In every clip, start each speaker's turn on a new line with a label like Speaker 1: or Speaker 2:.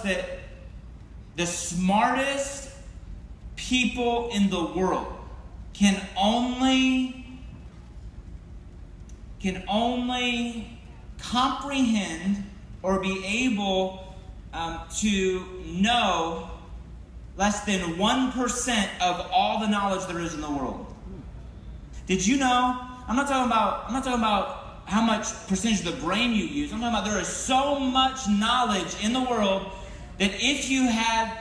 Speaker 1: us that the smartest people in the world can only comprehend or be able to know less than 1% of all the knowledge there is in the world. Did you know? I'm not talking about how much percentage of the brain you use. I'm talking about there is so much knowledge in the world that if you had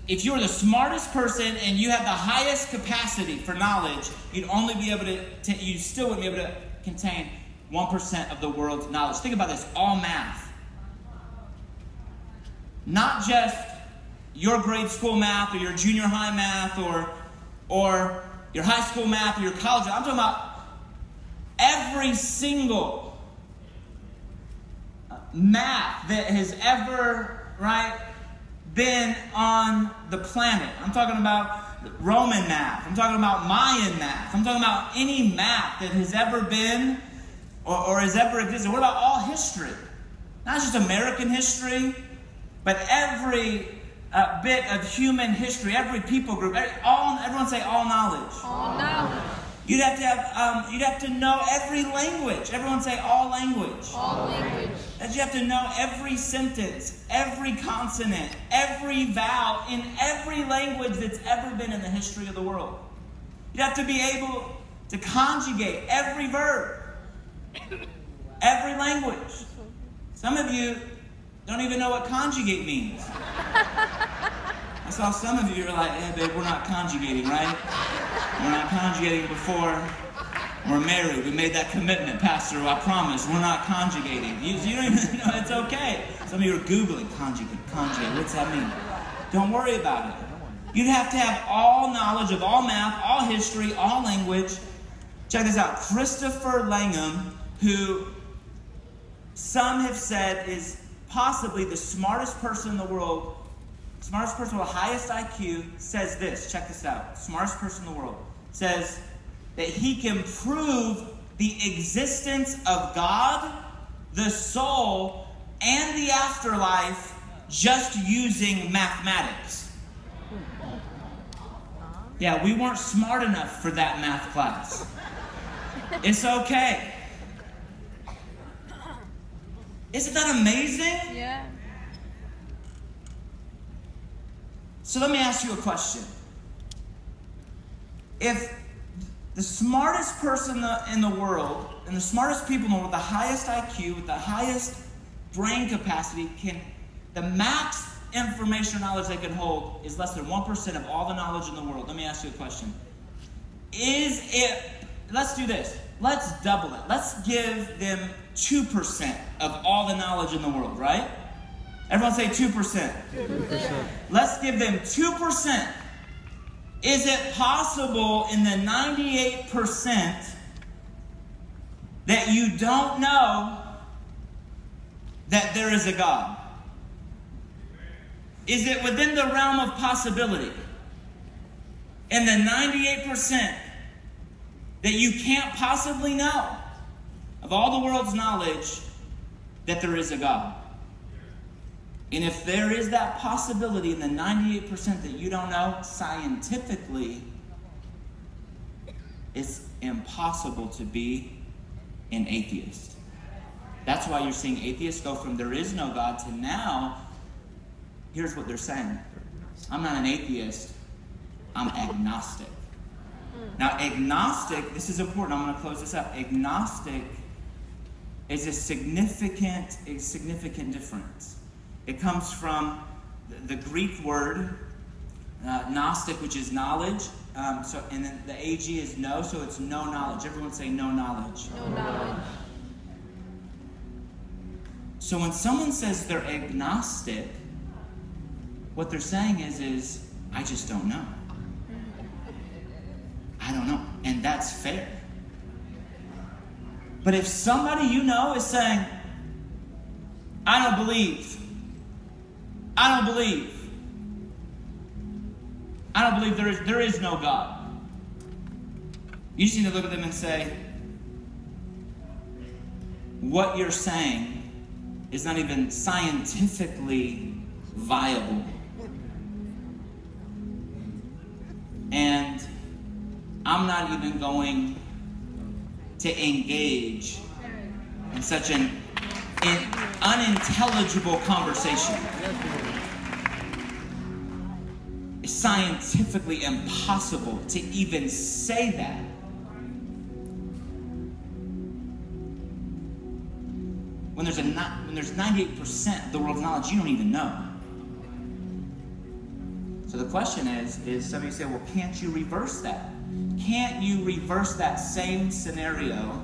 Speaker 1: if you were the smartest person and you had the highest capacity for knowledge, you'd only be able to you still wouldn't be able to contain 1% of the world's knowledge. Think about this, all math. Not just your grade school math or your junior high math or your high school math or your college math. I'm talking about every single math that has ever, been on the planet. I'm talking about Roman math. I'm talking about Mayan math. I'm talking about any math that has ever been or has ever existed. What about all history? Not just American history, but every bit of human history, every people group, everyone say all knowledge.
Speaker 2: All knowledge.
Speaker 1: You'd have to know every language. Everyone say all language.
Speaker 2: All language.
Speaker 1: You have to know every sentence, every consonant, every vowel in every language that's ever been in the history of the world. You'd have to be able to conjugate every verb, every language. Some of you don't even know what conjugate means. I saw some of you are like, hey babe, we're not conjugating, right? We're not conjugating before we're married. We made that commitment, Pastor, I promise. We're not conjugating. You don't even know, it's okay. Some of you are Googling conjugate, what's that mean? Don't worry about it. You'd have to have all knowledge of all math, all history, all language. Check this out. Christopher Langham, who some have said is possibly the smartest person in the world, smartest person with the highest IQ, says this. Check this out. Smartest person in the world says that he can prove the existence of God, the soul, and the afterlife just using mathematics. Yeah, we weren't smart enough for that math class. It's okay. Isn't that amazing?
Speaker 2: Yeah.
Speaker 1: So let me ask you a question. If the smartest person in the world, and the smartest people in the world, with the highest IQ, with the highest brain capacity, the max information or knowledge they can hold is less than 1% of all the knowledge in the world. Let me ask you a question. Let's do this. Let's double it. Let's give them 2% of all the knowledge in the world, right? Everyone say 2%.
Speaker 2: 2%.
Speaker 1: Let's give them 2%. Is it possible in the 98% that you don't know that there is a God? Is it within the realm of possibility? In the 98% that you can't possibly know of all the world's knowledge that there is a God? And if there is that possibility in the 98% that you don't know, scientifically, it's impossible to be an atheist. That's why you're seeing atheists go from there is no God to now, here's what they're saying. I'm not an atheist, I'm agnostic. Now, agnostic, this is important, I'm going to close this up. Agnostic is a significant difference. It comes from the Greek word, gnostic, which is knowledge. And then the AG is no, so it's no knowledge. Everyone say no knowledge.
Speaker 2: No knowledge.
Speaker 1: So when someone says they're agnostic, what they're saying is I just don't know. I don't know. And that's fair. But if somebody you know is saying, I don't believe there is no God, you just need to look at them and say, what you're saying is not even scientifically viable. And I'm not even going to engage in such an unintelligible conversation. It's scientifically impossible to even say that. When there's 98% of the world's knowledge you don't even know. So the question is some of you say, well, can't you reverse that? Can't you reverse that same scenario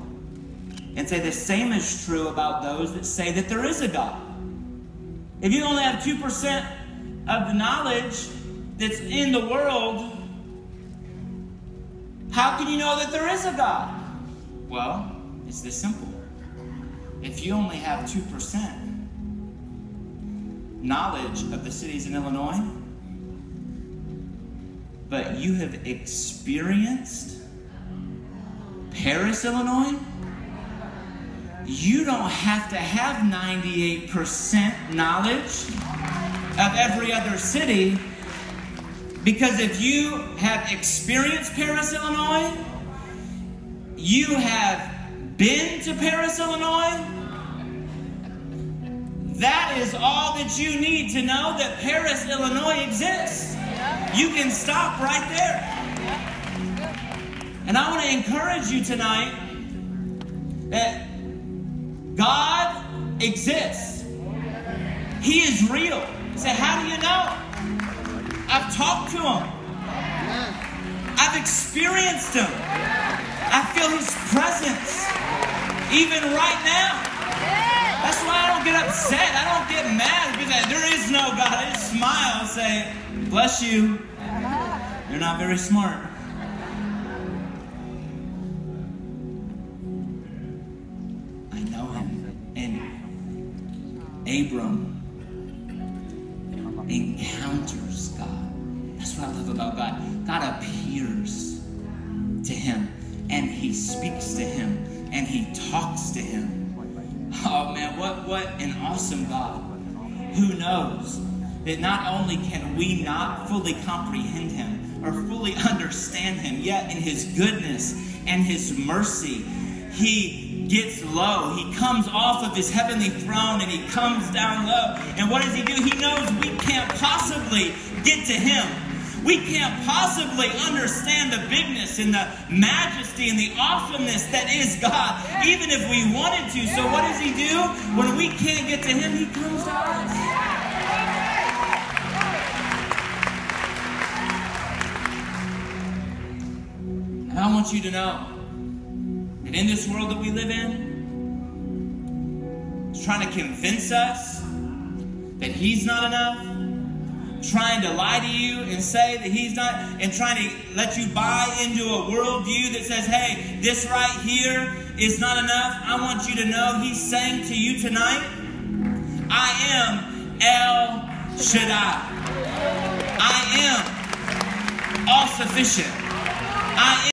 Speaker 1: and say the same is true about those that say that there is a God? If you only have 2% of the knowledge that's in the world, how can you know that there is a God? Well, it's this simple. If you only have 2% knowledge of the cities in Illinois, but you have experienced Paris, Illinois, you don't have to have 98% knowledge of every other city, because if you have experienced Paris, Illinois, you have been to Paris, Illinois, that is all that you need to know that Paris, Illinois exists. You can stop right there. And I want to encourage you tonight that God exists. He is real. You say, how do you know? I've talked to Him. I've experienced Him. I feel His presence even right now. That's why I don't get upset. I don't get mad because there is no God. I just smile and say, bless you. You're not very smart. I know Him. And Abram encounters God. That's what I love about God. God appears to him, and He speaks to him, and He talks to him. Oh man, what an awesome God. Who knows that not only can we not fully comprehend Him or fully understand Him, yet in His goodness and His mercy, He gets low. He comes off of His heavenly throne and He comes down low. And what does He do? He knows we can't possibly get to Him. We can't possibly understand the bigness and the majesty and the awesomeness that is God, even if we wanted to. So what does He do? When we can't get to Him, He comes to us. And I want you to know that in this world that we live in, it's trying to convince us that He's not enough, trying to lie to you and say that He's not, and trying to let you buy into a worldview that says, hey, this right here is not enough. I want you to know He's saying to you tonight, I am El Shaddai. I am all sufficient. I am